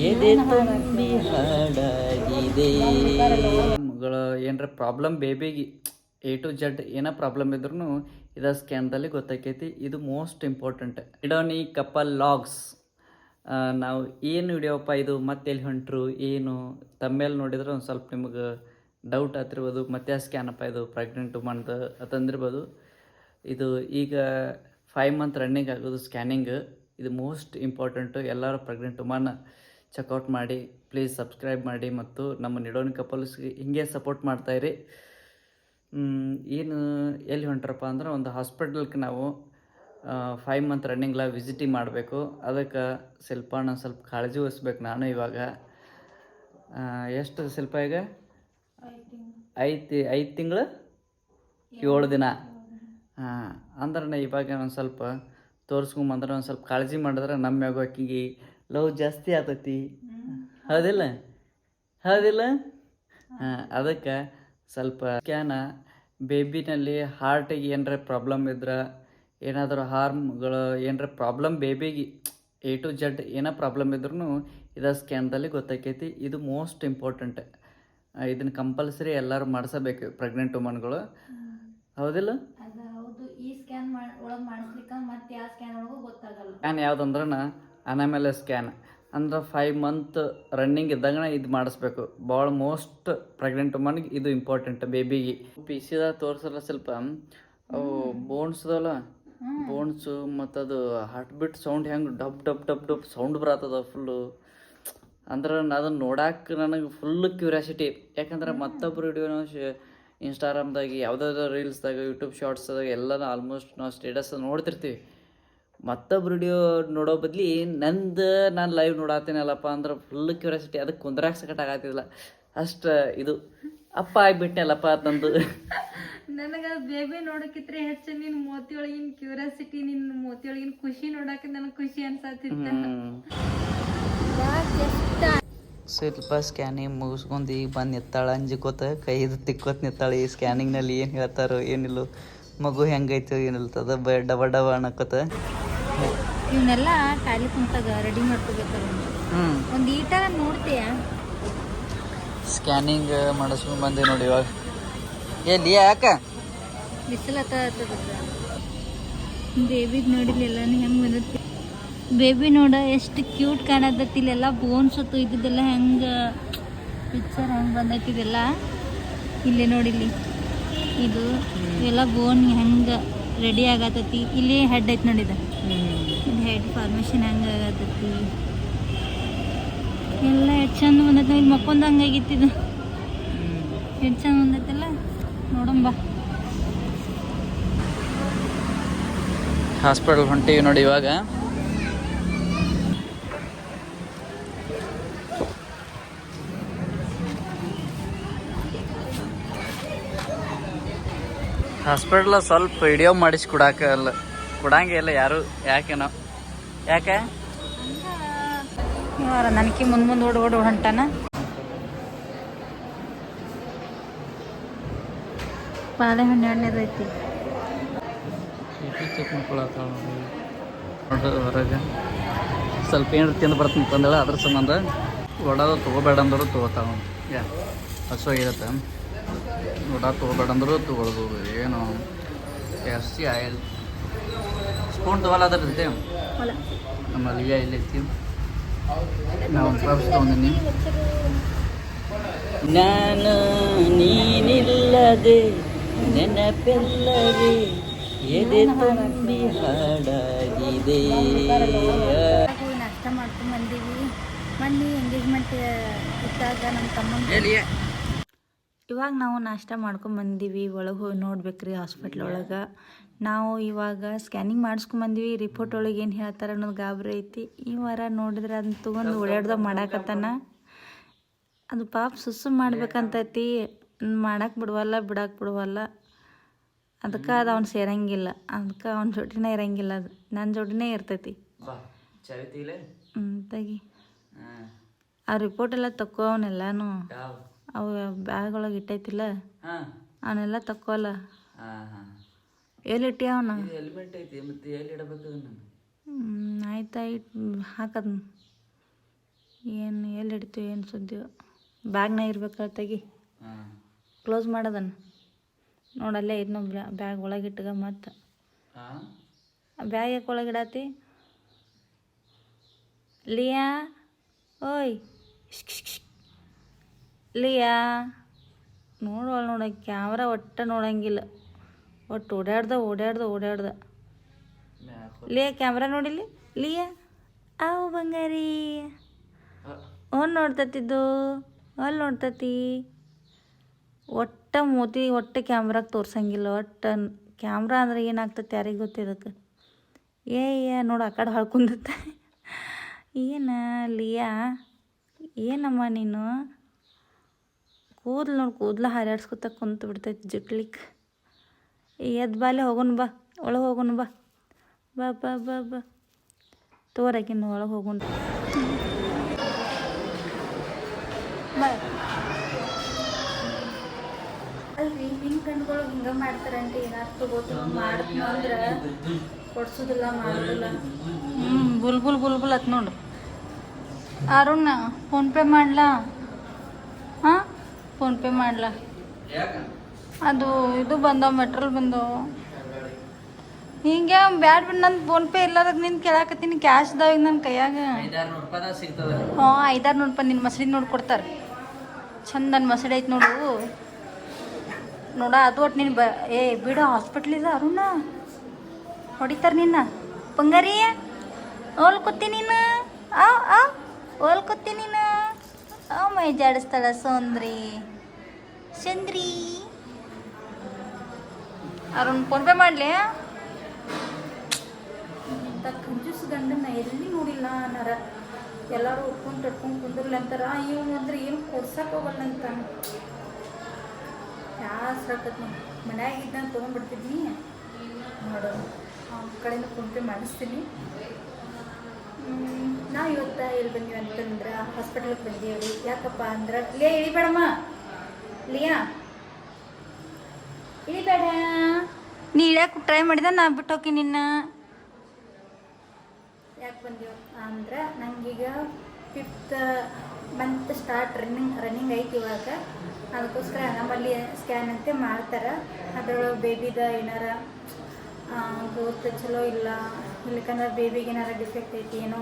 ಎದೆ ತುಂಬಿ ಹಾಡಾಗಿದೆ ಮಗಳ ಏನರ ಪ್ರಾಬ್ಲಮ್ ಬೇಬಿಗೆ A to Z ಏನೋ ಪ್ರಾಬ್ಲಮ್ ಇದ್ರೂ ಇದು ಸ್ಕ್ಯಾನ್ದಲ್ಲಿ ಗೊತ್ತಾಕೈತಿ. ಇದು ಮೋಸ್ಟ್ ಇಂಪಾರ್ಟೆಂಟ್. ಇಡೋನಿ ಕಪಲ್ ಲಾಗ್ಸ್. ನಾವು ಏನು ವಿಡಿಯೋಪ್ಪ ಇದು ಮತ್ತೆ ಎಲ್ಲಿ ಹೊಂಟ್ರು ಏನು ತಮ್ಮೇಲೆ ನೋಡಿದ್ರೆ ಒಂದು ಸ್ವಲ್ಪ ನಿಮಗೆ ಡೌಟ್ ಆಗ್ತಿರ್ಬೋದು. ಮತ್ತೆ ಸ್ಕ್ಯಾನಪ್ಪ ಇದು ಪ್ರೆಗ್ನೆಂಟ್ ವುಮನ್ದು ಅಂತಂದಿರ್ಬೋದು. ಇದು ಈಗ 5 ಮಂತ್ ರನ್ನಿಂಗ್ ಆಗೋದು ಸ್ಕ್ಯಾನಿಂಗ್. ಇದು ಮೋಸ್ಟ್ ಇಂಪಾರ್ಟೆಂಟು. ಎಲ್ಲರೂ ಪ್ರೆಗ್ನೆಂಟ್ ವುಮನ್ ಚೆಕ್ಔಟ್ ಮಾಡಿ. ಪ್ಲೀಸ್ ಸಬ್ಸ್ಕ್ರೈಬ್ ಮಾಡಿ ಮತ್ತು ನಮ್ಮ ನಿಡೋನಿ ಕಪಲ್ಸ್ಗೆ ಹಿಂಗೆ ಸಪೋರ್ಟ್ ಮಾಡ್ತಾಯಿರಿ. ಏನು ಎಲ್ಲಿ ಹೊಂಟ್ರಪ್ಪ ಅಂದ್ರೆ ಒಂದು ಹಾಸ್ಪಿಟಲ್ಗೆ ನಾವು 5 ಮಂತ್ ರನ್ನಿಂಗ್ಲ ವಿಸಿಟಿಂಗ್ ಮಾಡಬೇಕು. ಅದಕ್ಕೆ ಸ್ವಲ್ಪ ಕಾಳಜಿ ವಹಿಸ್ಬೇಕು. ನಾನು ಇವಾಗ ಎಷ್ಟು ಶಿಲ್ಪ ಈಗ 5 ತಿಂಗಳು 7 ದಿನ. ಅಂದ್ರೆ ಇವಾಗ ಒಂದು ಸ್ವಲ್ಪ ತೋರಿಸ್ಕೊಂಬಂದ್ರೆ ಒಂದು ಸ್ವಲ್ಪ ಕಾಳಜಿ ಮಾಡಿದ್ರೆ ನಮ್ಮ ಮ್ಯಾಗ ಆಕಿಗೆ ಲವ್ ಜಾಸ್ತಿ ಆಗ್ತೈತಿ. ಹೌದಿಲ್ಲ? ಅದಕ್ಕೆ ಸ್ವಲ್ಪ ಸ್ಕ್ಯಾನ ಬೇಬಿನಲ್ಲಿ ಹಾರ್ಟಿಗೆ ಏನರ ಪ್ರಾಬ್ಲಮ್ ಇದ್ರೆ ಏನಾದರೂ ಹಾರ್ಮ್ಗಳು ಏನರ ಪ್ರಾಬ್ಲಮ್ ಬೇಬಿಗೆ A to Z ಏನೋ ಪ್ರಾಬ್ಲಮ್ ಇದ್ರೂ ಇದು ಸ್ಕ್ಯಾನ್ದಲ್ಲಿ ಗೊತ್ತಾಕೈತಿ. ಇದು ಮೋಸ್ಟ್ ಇಂಪಾರ್ಟೆಂಟ್. ಇದನ್ನು ಕಂಪಲ್ಸರಿ ಎಲ್ಲರೂ ಮಾಡಿಸಬೇಕು ಪ್ರೆಗ್ನೆಂಟ್ ವುಮನ್ಗಳು. ಹೌದಿಲ್ಲ? ಸ್ಕ್ಯಾನ್ ಯಾವುದಂದ್ರೆ ಅನಾಮಲ ಸ್ಕ್ಯಾನ್ ಅಂದ್ರೆ 5 ಮಂತ್ ರನ್ನಿಂಗ್ ಇದ್ದಾಗ ಇದು ಮಾಡಿಸ್ಬೇಕು. ಭಾಳ ಮೋಸ್ಟ್ ಪ್ರೆಗ್ನೆಂಟ್ ವುಮನ್ಗೆ ಇದು ಇಂಪಾರ್ಟೆಂಟ್. ಬೇಬಿಗೆ ಪಿಸಿದಾಗ ತೋರಿಸಲ್ಲ ಸ್ವಲ್ಪ ಅವು ಬೋನ್ಸ್ದಲ್ಲ ಬೋನ್ಸು ಮತ್ತು ಅದು ಹಾರ್ಟ್ ಬೀಟ್ ಸೌಂಡ್ ಹೆಂಗೆ dub dub dub dub sound ಬರತ್ತದ ಫುಲ್ಲು. ಅಂದ್ರೆ ಅದನ್ನು ನೋಡಕ್ಕೆ ನನಗೆ ಫುಲ್ಲು ಕ್ಯೂರಿಯಾಸಿಟಿ. ಯಾಕಂದ್ರೆ ಮತ್ತೊಬ್ಬರು ವಿಡಿಯೋನ ಇನ್ಸ್ಟಾಗ್ರಾಮ್ದಾಗ ಯಾವುದಾದ್ರು ರೀಲ್ಸ್ದಾಗ ಯೂಟ್ಯೂಬ್ ಶಾರ್ಟ್ಸ್ದಾಗ ಎಲ್ಲನೂ ಆಲ್ಮೋಸ್ಟ್ ನಾವು ಸ್ಟೇಟಸ್ ನೋಡ್ತಿರ್ತೀವಿ. ಮತ್ತೊಬ್ಬರು ವಿಡಿಯೋ ನೋಡೋ ಬದ್ಲಿ ನಾನು ಲೈವ್ ನೋಡತ್ತೀನಲ್ಲಪ್ಪ ಅಂದ್ರೆ ಫುಲ್ ಕ್ಯೂರಿಯಾಸಿಟಿ. ಅದಕ್ಕೆ ಕುಂದ್ರಾಕ್ ಆಗತ್ತಿಲ್ಲ ಅಷ್ಟು ಇದು ಅಪ್ಪ ಆಗಿಬಿಟ್ಟೆಲ್ಲಪ್ಪ ತಂದು. ನನಗೆ ಬೇಬಿ ನೋಡೋಕಿದ್ರೆ ಹೆಚ್ಚು ನಿನ್ನ ಮೋತಿಯೊಳಗಿನ ಕ್ಯೂರಿಯಾಸಿಟಿ, ನಿನ್ನ ಮೋತಿಯೊಳಗಿನ ಖುಷಿ ನೋಡಕ್ಕೆ ನನಗೆ ಖುಷಿ ಅನ್ಸತ್ತಿತ್ತು. ಸ್ವಲ್ಪ ಸ್ಕ್ಯಾನಿಂಗ್ ಮುಗಿಸ್ಕೊಂಡು ಈಗ ಬಂದು ನಿತ್ತಾಳ ಅಂಜಿಕೋತ ಕೈದು ತಿಕ್ಕೋತ ನಿತ್ತಾಳೆ. ಈ ಸ್ಕ್ಯಾನಿಂಗ್ನಲ್ಲಿ ಏನು ಹೇಳ್ತಾರೋ ಏನಿಲ್ಲ, ಮಗು ಹೆಂಗೈತೋ ಏನಿಲ್ತದ ಡಬ ಡಬ ಅನ್ನಕೋತ. ಇವನ್ನೆಲ್ಲ ಖಾಲಿ ಕುಂತಾಗ ರೆಡಿ ಮಾಡ್ಕೋಬೇಕಾರೆ ಒಂದು ಈಟಾಗ ನೋಡ್ತೀಯ. ಸ್ಕ್ಯಾನಿಂಗ್ ಮಾಡಿಸ್ಕೊಂಡು ಬಂದೆ ನೋಡಿ ಇವಾಗ. ಎಲ್ಲಿ ಯಾಕೆ ಬಿಸಿಲತ್ತ ಬೇಬಿಗೆ ನೋಡಿಲ್ಲ ಹೆಂಗೆ ಬಂದೈತಿ. ಬೇಬಿ ನೋಡ ಎಷ್ಟು ಕ್ಯೂಟ್ ಕಾಣತೈತಿ. ಇಲ್ಲೆಲ್ಲ ಬೋನ್ಸ್ ಹೊತ್ತು ಇದ್ದಿದ್ದೆಲ್ಲ ಹೆಂಗೆ ಪಿಕ್ಚರ್ ಹೆಂಗೆ ಬಂದೈತಿ. ಇದೆಲ್ಲ ಇಲ್ಲೇ ನೋಡಿಲ್ಲಿ ಇದು ಇವೆಲ್ಲ ಬೋನ್ ಹೆಂಗೆ ರೆಡಿ ಆಗತೈತಿ. ಇಲ್ಲಿ ಹೆಡ್ ಐತಿ ನೋಡಿದ, ಇದು ಹೆಡ್ ಫಾರ್ಮೇಷನ್ ಹೆಂಗೆ ಆಗತೈತಿ ಎಲ್ಲ ಎಷ್ಟು ಚಂದ ಬಂದೈತಿ. ಇಲ್ಲಿ ಮಕ್ಕೊಂದು ಹಂಗಾಗಿತ್ತಿದು ಎಷ್ಟು ಚಂದ ಬಂದೈತಲ್ಲ. ನೋಡಂಬ ಹಾಸ್ಪಿಟಲ್ ಹೊಂಟೀವಿ ನೋಡಿ ಇವಾಗ. ಹಾಸ್ಪಿಟ್ಲ ಸ್ವಲ್ಪ ವಿಡಿಯೋ ಮಾಡಿಸಿ ಕೊಡಂಗೆ ಇಲ್ಲ ಯಾರು. ಯಾಕೆ ನನಗೆ ಮುಂದೆ ಓಡ್ ಹೊಂಟಾನ. ಬಾಳೆಹಣ್ಣು ಎಣ್ಣೆದೈತಿ ಚೆಕ್ ಮಾಡ್ಕೊಳತ್ತಾಳ ನೋಡ್ರಿ. ಹೊರಗೆ ಸ್ವಲ್ಪ ಏನಾರು ತಿಂದು ಬರ್ತೀನಿ ತಂದೇಳ. ಅದ್ರ ಸಂಬಂಧ ಒಡದು ತೊಗೋಬೇಡ ಅಂದರು ತೊಗೋತಾವ. ಹಸುವಾಗಿರತ್ತೆ. ಒಡ ತೊಗೋಬೇಡ ಅಂದರು ತೊಗೊಳ್ದು. ಏನು ಜಾಸ್ತಿ ಆಯಿಲ್ ಸ್ಪೂನ್ ತೊಗೊಲ್ಲ ಅದ್ರೈತೆ ನಮ್ಮಲ್ಲಿ ಇಲ್ಲಿ ಐತಿ. ನಾವು ಪ್ರಾಪ್ಸ್ ತೊಗೊಂಡಿನಿ. ನಾನು ನೀನಿಲ್ಲದೆ ನೆನಪೆಲ್ಲವೇ ಎದೆ ತುಂಬಿ ಹಾಡಾಗಿದೆ. ನಾಷ್ಟ ಮಾಡ್ಕೊಂಡು ಬಂದೀವಿ. ಮೊನ್ನೆ ಎಂಗೇಜ್ಮೆಂಟ್ ಇದ್ದಾಗ ನಮ್ಮ ತಮ್ಮ ಇವಾಗ ನಾವು ನಾಷ್ಟ ಮಾಡ್ಕೊಂಡು ಬಂದೀವಿ. ಒಳಗೆ ಹೋಗಿ ನೋಡ್ಬೇಕ್ರಿ ಹಾಸ್ಪಿಟ್ಲ್ ಒಳಗೆ. ನಾವು ಇವಾಗ ಸ್ಕ್ಯಾನಿಂಗ್ ಮಾಡಿಸ್ಕೊಂಬಂದೀವಿ. ರಿಪೋರ್ಟ್ ಒಳಗೆ ಏನು ಹೇಳ್ತಾರೆ ಅನ್ನೋದು ಗಾಬರಿ ಐತಿ. ಈ ವಾರ ನೋಡಿದ್ರೆ ಅದನ್ನ ತೊಗೊಂಡು ಓಡಾಡ್ದಾಗ ಮಾಡಾಕತ್ತಾನ. ಅದು ಪಾಪ ಸುಸ್ಸು ಮಾಡ್ಬೇಕಂತೈತಿ. ಮಾಡಕ್ಕೆ ಬಿಡವಲ್ಲ. ಅದಕ್ಕೆ ಅದು ಅವ್ನು ಸೇರಂಗಿಲ್ಲ. ಅದಕ್ಕೆ ಅವ್ನ ಜೋಡಿನೇ ಇರಂಗಿಲ್ಲ. ಅದು ನನ್ನ ಜೋಡಿನೇ ಇರ್ತೈತಿ. ತೆಗಿ ಆ ರಿಪೋರ್ಟ್ ಎಲ್ಲ ತಕ್ಕೋ. ಅವನ್ನೆಲ್ಲಾನು ಅವು ಬ್ಯಾಗ್ ಒಳಗೆ ಇಟ್ಟೈತಿಲ್ಲ ಅವನ್ನೆಲ್ಲ ತಕ್ಕೋಲ್ಲ. ಎಲ್ಲಿ ಇಟ್ಟಿ ಅವನ ಆಯ್ತಾಯ್ತು ಹಾಕದ್ ಏನು ಎಲ್ಲಿ ಹಿಡಿತೀವಿ ಏನು ಸುದ್ದಿ ಬ್ಯಾಗ್ನಾಗ ಇರ್ಬೇಕಲ್ಲ ತೆಗಿ ಕ್ಲೋಸ್ ಮಾಡೋದನ್ನು ನೋಡಲ್ಲೇ ಇದನ್ನ ಬ್ಯಾಗ್ ಒಳಗಿಟ್ಟಗ ಮತ್ತು ಬ್ಯಾಗ್ ಯಾಕೆ ಒಳಗಿಡಾತಿ ಲಿಯಾ ಓಯ್ ಲಿಯಾ ನೋಡ ಕ್ಯಾಮ್ರಾ ಒಟ್ಟ ನೋಡಂಗಿಲ್ಲ ಒಟ್ಟು ಓಡಾಡ್ದ ಲಿಯಾ ಕ್ಯಾಮ್ರಾ ನೋಡಿಲಿ ಲಿಯಾ ಆವು ಬಂಗಾರಿ ನೋಡ್ತತಿದ್ದು ಅಲ್ಲಿ ನೋಡ್ತತಿ ಒಟ್ಟ ಮೂತಿ ಒಟ್ಟು ಕ್ಯಾಮ್ರಾಗೆ ತೋರ್ಸಂಗಿಲ್ಲ ಒಟ್ಟು ಕ್ಯಾಮ್ರಾ ಅಂದ್ರೆ ಏನಾಗ್ತತಿ ಯಾರಿಗೆ ಗೊತ್ತಿದಕ್ಕೆ ನೋಡು ಆ ಕಡೆ ಹೊಳ್ಕೊಂಡತ್ತ ಏನ ಲಿಯಾ ಏನಮ್ಮ ನೀನು ಕೂದಲು ಹಾರಾಡ್ಸ್ಕೊತ ಕುಂತು ಬಿಡ್ತೈತಿ ಜುಟ್ಲಿಕ್ಕೆ ಎದ್ದು ಬಾಲೆ ಹೋಗೋಣ ಬಾ ಒಳಗೆ ಹೋಗೋಣ ಬಾ ಬಾ ಬಾ ಬಾ ಬಾ ತೋರಾಕಿನ್ನು ಒಳಗೆ ಹೋಗೋಣ ಬಾ ಅಲ್ರಿ ಹಿಂಗೆ ಗಂಡುಗಳು ಹಿಂಗೆ ಮಾಡ್ತಾರಂటే ಏನಾದ್ರು ತಗೋತು ಮಾಡಿದ್ನು ಅಂದ್ರೆ ಕೊಡ್ಸೋದಿಲ್ಲ ಮಾಡೋದಿಲ್ಲ ಬುಲ್ಬುಲ್ ಅತ್ ನೋಡು ಅರುಣ್ ಫೋನ್ಪೇ ಮಾಡ್ಲಾ ಹಾಂ ಫೋನ್ಪೇ ಮಾಡ್ಲಾ ಅದು ಇದು ಬಂದವ ಮೆಟ್ರಲ್ ಬಂದವ ಹಿಂಗೆ ಬ್ಯಾಡ್ ಬಿಟ್ಟು ನನ್ನ ಫೋನ್ಪೇ ಇಲ್ಲದಾಗ ನಿನ್ನ ಕೇಳಾಕತ್ತೀನಿ ಕ್ಯಾಶ್ ಅದಾವ ಈಗ ನನ್ನ ಕೈಯಾಗ ಹಾಂ 500 ರೂಪಾಯಿ ನಿನ್ನ ಮಸಡಿ ನೋಡಿ ಕೊಡ್ತಾರೆ ಚಂದ ನನ್ನ ಮಸಡಿ ಐತೆ ನೋಡ ಅದು ಒಟ್ಟು ನೀನು ಬಿಡು ಹಾಸ್ಪಿಟ್ಲಿದ ಅರುಣ ಹೊಡಿತಾರೆ ನಿನ್ನ ಬಂಗಾರಿ ಓಲ್ಕೊತ್ತಿ ನೀನು ಓಲ್ಕೊತ್ತಿ ನೀನು ಮೈ ಜಾಡಿಸ್ತಾಳ ಚಂದ್ರಿ ಅರುಣ್ ಫೋನ್ಪೇ ಮಾಡಲಿ ಇಂಥ ಕಂಜೂಸ್ ಗಂಡನ್ನ ಎಲ್ಲಿ ನೋಡಿಲ್ಲ ಅನ್ನಾರ ಎಲ್ಲರೂ ಉಟ್ಕೊಂಡು ತಟ್ಕೊಂಡು ಕುಂದಿರ್ಲಿ ಅಂತಾರ ಇವನು ಅಂದ್ರೆ ಏನು ಕೊಡ್ಸಕ್ಕೆ ಹೋಗಲ್ಲ ಅಂತ ಯಾಸ್ರಾಕತ್ ಮನ್ಯಾಗ ಇದ್ದಂಗೆ ತೊಗೊಂಡ್ಬಿಡ್ತಿದ್ನಿ ನೋಡು ಅವ್ನ ಕಡೆಯಿಂದ ಫೋನ್ಪೇ ಮಾಡಿಸ್ತೀನಿ ನಾವು ಇವತ್ತು ಎಲ್ಲಿ ಬಂದೀವಿ ಅಂತಂದ್ರೆ ಹಾಸ್ಪಿಟ್ಲಿಗೆ ಬಂದೀವಿ ಯಾಕಪ್ಪ ಅಂದ್ರೆ ಇಳಿಬೇಡಮ್ಮ ಲಿಯಾ ಇಳಿಬೇಡ ನೀ ಇಳ್ಯಾಕೆ ಟ್ರೈ ಮಾಡಿದ ನಾ ಬಿಟ್ಟು ಹೋಗಿ ನಿನ್ನ ಯಾಕೆ ಬಂದೀವಿ ಅಂದ್ರೆ ನಂಗೀಗ 5th ಮಂತ್ ಸ್ಟಾರ್ಟ್ ರನ್ನಿಂಗ್ ಐತಿ ಇವಾಗ ಅದಕ್ಕೋಸ್ಕರ ನಮ್ಮಲ್ಲಿ ಸ್ಕ್ಯಾನ್ ಅಂತ ಮಾಡ್ತಾರೆ ಅದ್ರೊಳಗೆ ಬೇಬಿದ ಏನಾರ ಗ್ರೋತ್ ಚಲೋ ಇಲ್ಲ ಇಲ್ಲಕಂದ್ರೆ ಬೇಬಿಗೆ ಏನಾರ ಡಿಫೆಕ್ಟ್ ಐತಿ ಏನೋ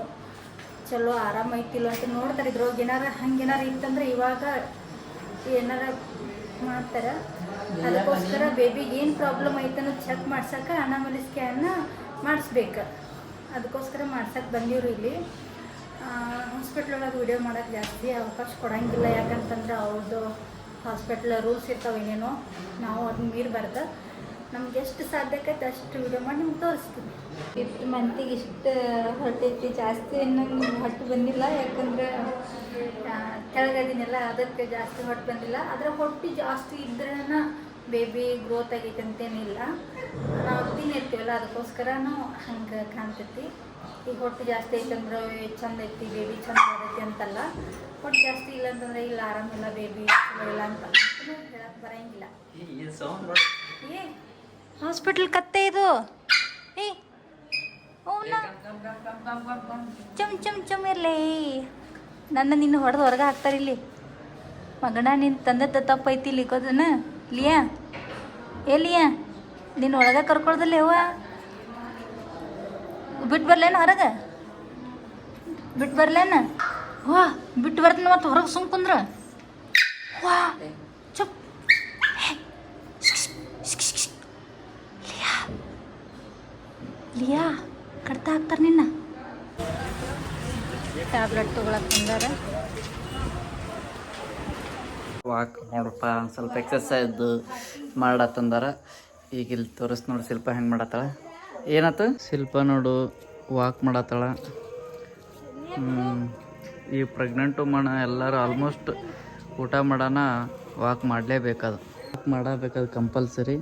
ಚಲೋ ಆರಾಮ ಐತಿಲ್ಲ ಅಂತ ನೋಡ್ತಾರೆ ಇದ್ರೊಳಗೆ ಹಂಗೇನಾರ ಇತ್ತಂದ್ರೆ ಇವಾಗ ಏನಾರ ಮಾಡ್ತಾರೆ ಅದಕ್ಕೋಸ್ಕರ ಬೇಬಿಗೆ ಏನು ಪ್ರಾಬ್ಲಮ್ ಐತೆ ಅನ್ನೋದು ಚೆಕ್ ಮಾಡ್ಸಕ್ಕೆ ಆಮೇಲೆ ಸ್ಕ್ಯಾನ್ನ ಮಾಡಿಸ್ಬೇಕು ಅದಕ್ಕೋಸ್ಕರ ಮಾಡ್ಸಕ್ಕೆ ಬಂದಿವ್ರು ಇಲ್ಲಿ ಹಾಸ್ಪಿಟ್ಲ್ ಒಳಗೆ ವಿಡಿಯೋ ಮಾಡೋಕ್ಕೆ ಜಾಸ್ತಿ ಅವಕಾಶ ಕೊಡೋಂಗಿಲ್ಲ ಯಾಕಂತಂದ್ರೆ ಅವ್ರದ್ದು ಹಾಸ್ಪಿಟ್ಲ್ ರೂಲ್ಸ್ ಇರ್ತಾವೆ ಏನೇನೋ ನಾವು ಅದನ್ನ ಮೀರಬಾರ್ದು ನಮ್ಗೆ ಎಷ್ಟು ಸಾಧ್ಯಕ್ಕೈತೆ ಅಷ್ಟು ವಿಡಿಯೋ ಮಾಡಿ ನಿಮ್ಗೆ ತೋರಿಸ್ತೀನಿ 5th ಮಂತಿಗೆ ಇಷ್ಟು ಹೊಟ್ಟೈತಿ ಜಾಸ್ತಿ ನಂಗೆ ಹೊಟ್ಟೆ ಬಂದಿಲ್ಲ ಯಾಕಂದ್ರೆ ಕೆಳಗದಿನೆಲ್ಲ ಅದಕ್ಕೆ ಜಾಸ್ತಿ ಹೊಟ್ಟೆ ಬಂದಿಲ್ಲ ಅದರ ಹೊಟ್ಟೆ ಜಾಸ್ತಿ ಇದ್ರೇ ಬೇಬಿ ಗ್ರೋತ್ ಆಗೈತೆ ಅಂತೇನಿಲ್ಲ ನಾವು ತಿನ್ನಿರ್ತೀವಲ್ಲ ಅದಕ್ಕೋಸ್ಕರನೂ ಹಂಗೆ ಕಾಣ್ತೈತಿ ಈಗ ಹೊಟ್ಟೆ ಜಾಸ್ತಿ ಐತಂದ್ರೆ ಚಂದ ಐತಿ ಬೇಬಿ ಚಂದ ಆಗೈತಿ ಅಂತಲ್ಲ ಹೊಟ್ಟೆ ಜಾಸ್ತಿ ಇಲ್ಲ ಅಂತಂದ್ರೆ ಇಲ್ಲ ಆರಾಮಿಲ್ಲ ಬೇಬಿ ಚಲೋ ಇಲ್ಲ ಅಂತ ಹೇಳಕ್ಕೆ ಬರೋಂಗಿಲ್ಲ ಹಾಸ್ಪಿಟಲ್ ಕತ್ತೆ ಇದು ಚಮ್ ಇರಲಿ ನನ್ನ ನಿನ್ನ ಹೊಡೆದು ಹೊರಗೆ ಹಾಕ್ತಾರೆ ಇಲ್ಲಿ ಮಗನ ನಿನ್ನ ತಂದೆ ತಪ್ಪೈತಿ ಇಲ್ಲಿಕೋದನ ಲಿಯಾ ಲಿಯಾ ನಿನ್ನ ಒಳಗೆ ಕರ್ಕೊಳ್ದಲ್ಲಿ ಯವ್ವ ಬಿಟ್ಟು ಬರ್ಲೇನು ಹೊರಗೆ ಬಿಟ್ಟು ಬರ್ಲೇನ ವಾ ಬಿಟ್ಟು ಬರ್ತೀನಿ ಮತ್ತೆ ಹೊರಗೆ ಸುಮ್ ಕುಂದ್ರ ವಾ ಚುಪ್ ಲಿಯಾ ಕಡ್ತಾ ಹಾಕ್ತಾರೆ ನಿನ್ನ ಟ್ಯಾಬ್ಲೆಟ್ ತೊಗೊಳಕ್ಕೆ ಬಂದಾರ ವಾಕ್ ನೋಡಪ್ಪ ಒಂದು ಸ್ವಲ್ಪ ಎಕ್ಸಸೈಸ್ ಮಾಡತ್ತಂದಾರ ಈಗ ಇಲ್ಲಿ ತೋರಿಸ್ ನೋಡಿ ಶಿಲ್ಪ ಹೆಂಗೆ ಮಾಡತ್ತಾಳ ಏನಾಯ್ತು ಶಿಲ್ಪ ನೋಡು ವಾಕ್ ಮಾಡತ್ತಾಳ ಈ ಪ್ರೆಗ್ನೆಂಟ್ ವುಮನ್ ಎಲ್ಲರೂ ಆಲ್ಮೋಸ್ಟ್ ಊಟ ಮಾಡೋಣ ವಾಕ್ ಮಾಡಲೇಬೇಕದು ವಾಕ್ ಮಾಡಬೇಕದು ಕಂಪಲ್ಸರಿ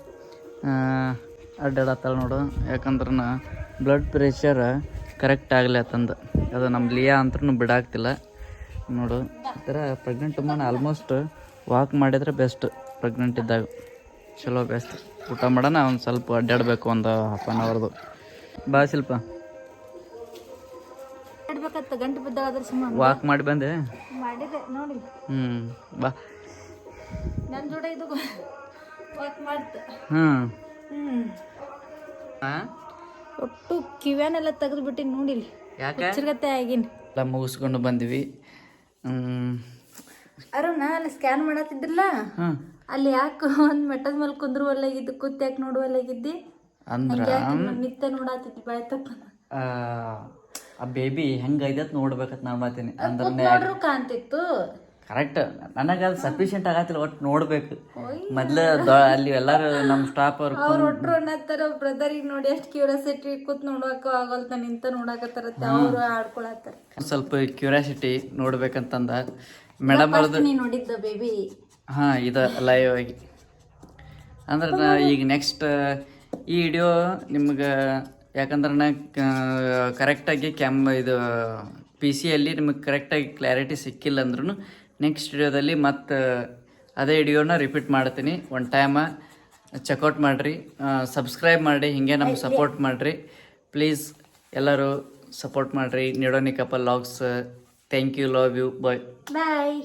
ಅಡ್ಡಾಡತ್ತಾಳ ನೋಡು ಯಾಕಂದ್ರೆ ಬ್ಲಡ್ ಪ್ರೆಷರ್ ಕರೆಕ್ಟ್ ಆಗಲಿ ಅಂತಂದು ಅದು ನಮ್ಮ ಲಿಯಾ ಅಂದ್ರೂ ಬಿಡಾಗ್ತಿಲ್ಲ ನೋಡು ಈ ಥರ ಪ್ರೆಗ್ನೆಂಟ್ ವುಮನ್ ಆಲ್ಮೋಸ್ಟ್ ವಾಕ್ ಮಾಡಿದರೆ ಬೆಸ್ಟ್ ಪ್ರೆಗ್ನೆಂಟ್ ಇದ್ದಾಗ ಚಲೋ ಬೆಸ್ಟ್ ಊಟ ಮಾಡೋಣ ಒಂದು ಸ್ವಲ್ಪ ಅಡ್ಡಾಡಬೇಕು ಒಂದು 1/2 hour ಬಾ ಶಿಲ್ಪ ಮಾಡ್ಲಕತ್ತ ಗಂಟು ಬಿದ್ದಾಗ ಅದ್ರ ಸುಮ್ಮ ವಾಕ್ ಮಾಡಿ ಬಂದೆ. ಮಾಡಿದೆ ನೋಡಿ. ಬಾ. ನನ್ನ ಜೋಡ ಇದು ವಾಕ್ ಮಾಡ್ತ. ಒಟ್ಟು ಕಿವ್ಯಾನೆಲ್ಲ ತೆಗೆದ್ಬಿಟ್ಟು ನೋಡಿಲಿ. ಯಾಕೆ ಹುಚ್ಚರ್ಗತ್ತೆ ಆಗಿನ ಎಲ್ಲ ಮುಗಿಸ್ಕೊಂಡು ಬಂದ್ವಿ. ಅರುಣ ಅಲ್ಲಿ ಸ್ಕ್ಯಾನ್ ಮಾಡತ್ತಿದ್ರಲ್ಲ, ಅಲ್ಲಿ ಯಾಕೆ ಒಂದ್ ಮೆಟ್ಟದ ಮೇಲೆ ಕುಂದ್ರುವಲ್ಲಾಗಿದ್ದು, ಕೂತ್ ಯಾಕೆ ನೋಡುವಲ್ಲಾಗಿದ್ದಿ? ಅಂದ್ರ ನಿತ್ಯ ನೋಡಾತಿದ್ದಿ ಬಾಯ್ ತಪ್ಪ. ಆ ಬೇಬಿ ಹೆಂಗೈದತ್ ನೋಡ್ಬೇಕತ್ ನಾನು ಮಾಡ್ತೀನಿ. ಅಂದ್ರೆ ನೋಡ್ರು ಕಾಣ್ತಿತ್ತು. ಕರೆಕ್ಟ್, ನನಗೆ ಅದು ಸಫಿಷಿಯಂಟ್ ಆಗತ್ತಿಲ್ಲ. ಒಟ್ಟು ನೋಡ್ಬೇಕು ಮೊದ್ಲು. ಅಲ್ಲಿ ಎಲ್ಲಾರು ನಮ್ಮ ಸ್ಟಾಫ್ ಅವ್ರು ಒಟ್ರು ಅನ್ನತ್ತಾರ ಬ್ರದರಿಗೆ ನೋಡಿ ಎಷ್ಟು ಕ್ಯೂರಿಯಾಸಿಟಿ, ಕೂತ್ ನೋಡಕ ಆಗಲ್ತ ನಿಂತ ನೋಡಕತ್ತಾರತ್ತೆ. ಅವ್ರು ಆಡ್ಕೊಳತ್ತಾರ. ಸ್ವಲ್ಪ ಕ್ಯೂರಿಯಾಸಿಟಿ ನೋಡ್ಬೇಕಂತಂದ ಮೇಡಮ್ ಅವ್ರದ್ದು. ನೀ ನೋಡಿದ್ದ ಬೇಬಿ? ಹಾಂ, ಇದು ಲೈವ್ ಆಗಿ. ಅಂದ್ರೆ ನಾ ಈಗ ನೆಕ್ಸ್ಟ್ ಈ ವಿಡಿಯೋ ನಿಮ್ಗೆ, ಯಾಕಂದ್ರೆ ನಾ ಕರೆಕ್ಟಾಗಿ ಇದು PC ನಿಮಗೆ ಕರೆಕ್ಟಾಗಿ ಕ್ಲಾರಿಟಿ ಸಿಕ್ಕಿಲ್ಲ ಅಂದ್ರೂ ನೆಕ್ಸ್ಟ್ ವಿಡಿಯೋದಲ್ಲಿ ಮತ್ತು ಅದೇ ವಿಡಿಯೋನ ರಿಪೀಟ್ ಮಾಡ್ತೀನಿ. ಒನ್ ಟೈಮ ಚೆಕ್ಔಟ್ ಮಾಡಿರಿ, ಸಬ್ಸ್ಕ್ರೈಬ್ ಮಾಡಿ, ಹೀಗೆ ನಮ್ಗೆ ಸಪೋರ್ಟ್ ಮಾಡಿರಿ ಪ್ಲೀಸ್. ಎಲ್ಲರೂ ಸಪೋರ್ಟ್ ಮಾಡಿರಿ. Nidoni couple vlogs. Thank you, love you, bye bye.